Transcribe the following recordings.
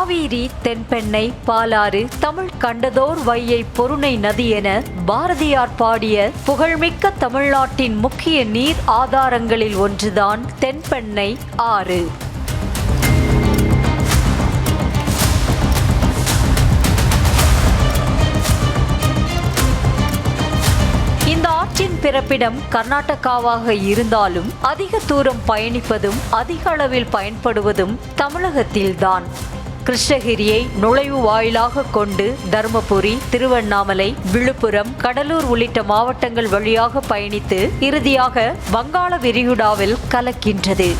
காவிரி, தென்பெண்ணை, பாலாறு, தமிழ் கண்டதோர் வையை பொருணை நதி என பாரதியார் பாடிய புகழ்மிக்க தமிழ்நாட்டின் முக்கிய நீர் ஆதாரங்களில் ஒன்றுதான் தென்பெண்ணை ஆறு. இந்த ஆற்றின் பிறப்பிடம் கர்நாடகாவாக இருந்தாலும் அதிக தூரம் பயணிப்பதும் அதிக அளவில் பயன்படுவதும் தமிழகத்தில்தான். கிருஷ்ணகிரியை நுழைவு வாயிலாக கொண்டு தருமபுரி, திருவண்ணாமலை, விழுப்புரம், கடலூர் உள்ளிட்ட மாவட்டங்கள் வழியாக பயணித்து இறுதியாக வங்காள விரிகுடாவில் கலக்கின்றது.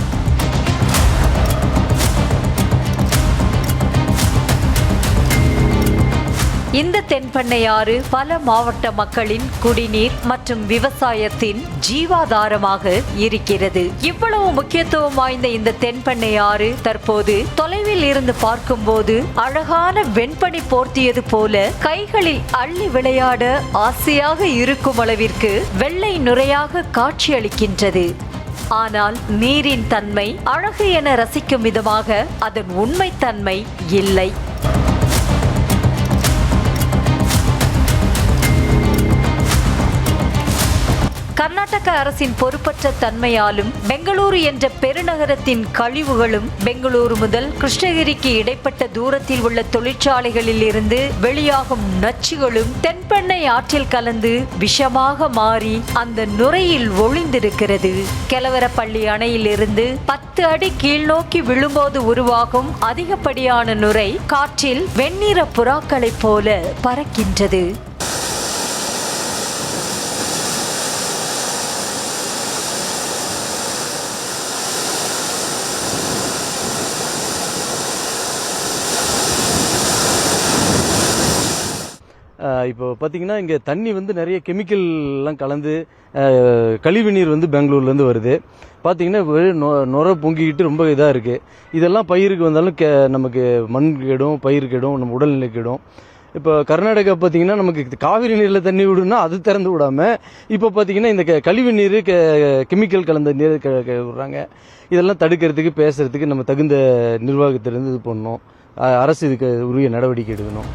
இந்த தென்பெண்ணை ஆறு பல மாவட்ட மக்களின் குடிநீர் மற்றும் விவசாயத்தின் ஜீவாதாரமாக இருக்கிறது. இவ்வளவு முக்கியத்துவம் வாய்ந்த இந்த தென்பெண்ணை ஆறு தற்போது தொலைவில் இருந்து பார்க்கும்போது அழகான வெண்பனி போர்த்தியது போல கைகளில் அள்ளி விளையாட ஆசையாக இருக்கும் அளவிற்கு வெள்ளை நுரையாக காட்சியளிக்கின்றது. ஆனால் நீரின் தன்மை அழகு என ரசிக்கும் விதமாக அதன் உண்மைத்தன்மை இல்லை. கர்நாடக அரசின் பொறுப்பற்ற தன்மையாலும் பெங்களூரு என்ற பெருநகரத்தின் கழிவுகளும் பெங்களூரு முதல் கிருஷ்ணகிரிக்கு இடைப்பட்ட தூரத்தில் உள்ள தொழிற்சாலைகளில் இருந்து வெளியாகும் நச்சுகளும் தென்பெண்ணை ஆற்றில் கலந்து விஷமாக மாறி அந்த நுரையில் ஒளிந்திருக்கிறது. கெலவரப்பள்ளி அணையில் இருந்து 10 அடி கீழ் நோக்கி விழும்போது உருவாகும் அதிகப்படியான நுரை காற்றில் வெண்ணிற புறாக்களைப் போல பறக்கின்றது. இப்போ பார்த்தீங்கன்னா இங்கே தண்ணி நிறைய கெமிக்கல்லாம் கலந்து கழிவு நீர் பெங்களூர்லேருந்து வருது. பார்த்தீங்கன்னா நுரை பொங்கிக்கிட்டு ரொம்ப இதாக இருக்குது. இதெல்லாம் பயிருக்கு வந்தாலும் நமக்கு மண் கெடும், பயிர் கெடும், நம்ம உடல்நிலை கெடும். இப்போ கர்நாடகா பார்த்தீங்கன்னா நமக்கு காவிரி நீரில் தண்ணி விடுனா அது திறந்து விடாமல் இப்போ பார்த்தீங்கன்னா இந்த கழிவு நீர் கெமிக்கல் கலந்த நீர் விடுறாங்க. இதெல்லாம் தடுக்கிறதுக்கு பேசுறதுக்கு நம்ம தகுந்த நிர்வாகத்திலிருந்து இது பண்ணணும். அரசு இதுக்கு உரிய நடவடிக்கை எடுக்கணும்.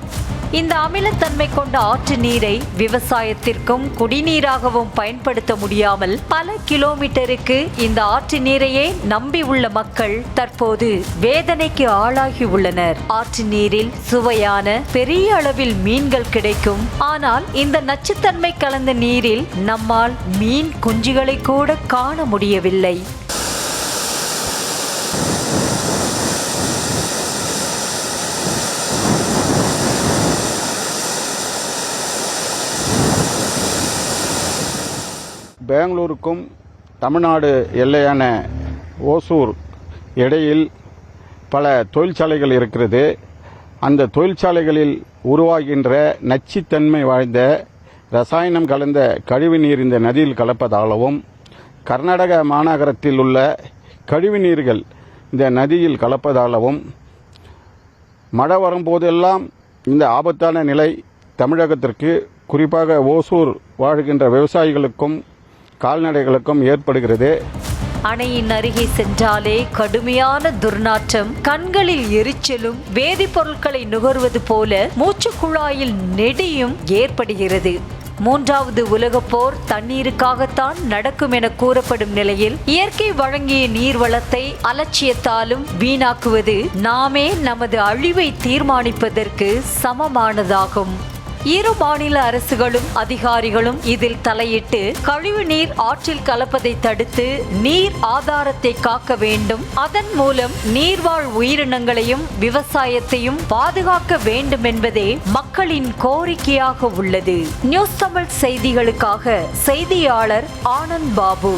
இந்த அமிலத்தன்மை கொண்ட ஆற்று நீரை விவசாயத்திற்கும் குடிநீராகவும் பயன்படுத்த முடியாமல் பல கிலோமீட்டருக்கு இந்த ஆற்று நீரையே நம்பி உள்ள மக்கள் தற்போது வேதனைக்கு ஆளாகி உள்ளனர். ஆற்று நீரில் சுவையான பெரிய அளவில் மீன்கள் கிடைக்கும். ஆனால் இந்த நச்சுத்தன்மை கலந்த நீரில் நம்மால் மீன் குஞ்சுகளை கூட காண முடியவில்லை. பெங்களூருக்கும் தமிழ்நாடு எல்லையான ஓசூர் இடையில் பல தொழிற்சாலைகள் இருக்கிறது. அந்த தொழிற்சாலைகளில் உருவாகின்ற நச்சுத்தன்மை வாய்ந்த ரசாயனம் கலந்த கழிவு நீர் இந்த நதியில் கலப்பதாகவும் கர்நாடக மாநகரத்தில் உள்ள கழிவு நீர்கள் இந்த நதியில் கலப்பதாகவும் மழை வரும்போதெல்லாம் இந்த ஆபத்தான நிலை தமிழகத்திற்கு குறிப்பாக ஓசூர் வாழ்கின்ற விவசாயிகளுக்கும் கால்நடைகளுக்கும் ஏற்படுகிறது. அணையின் அருகே சென்றாலே கடுமையான துர்நாற்றம், கண்களில் எரிச்சலும் வேதிப்பொருட்களை நுகர்வது போல மூச்சுக்குழாயில் நெடியும் ஏற்படுகிறது. 3வது உலகப் போர் தண்ணீருக்காகத்தான் நடக்கும் என கூறப்படும் நிலையில் இயற்கை வழங்கிய நீர் வளத்தை அலட்சியத்தாலும் வீணாக்குவது நாமே நமது அழிவை தீர்மானிப்பதற்கு சமமானதாகும். இரு மாநில அரசுகளும் அதிகாரிகளும் இதில் தலையிட்டு கழிவு நீர் ஆற்றில் கலப்பதை தடுத்து நீர் ஆதாரத்தை காக்க வேண்டும். அதன் மூலம் நீர்வாழ் உயிரினங்களையும் விவசாயத்தையும் பாதுகாக்க வேண்டும் என்பதே மக்களின் கோரிக்கையாக உள்ளது. நியூஸ் தமிழ் செய்திகளுக்காக செய்தியாளர் ஆனந்த் பாபு.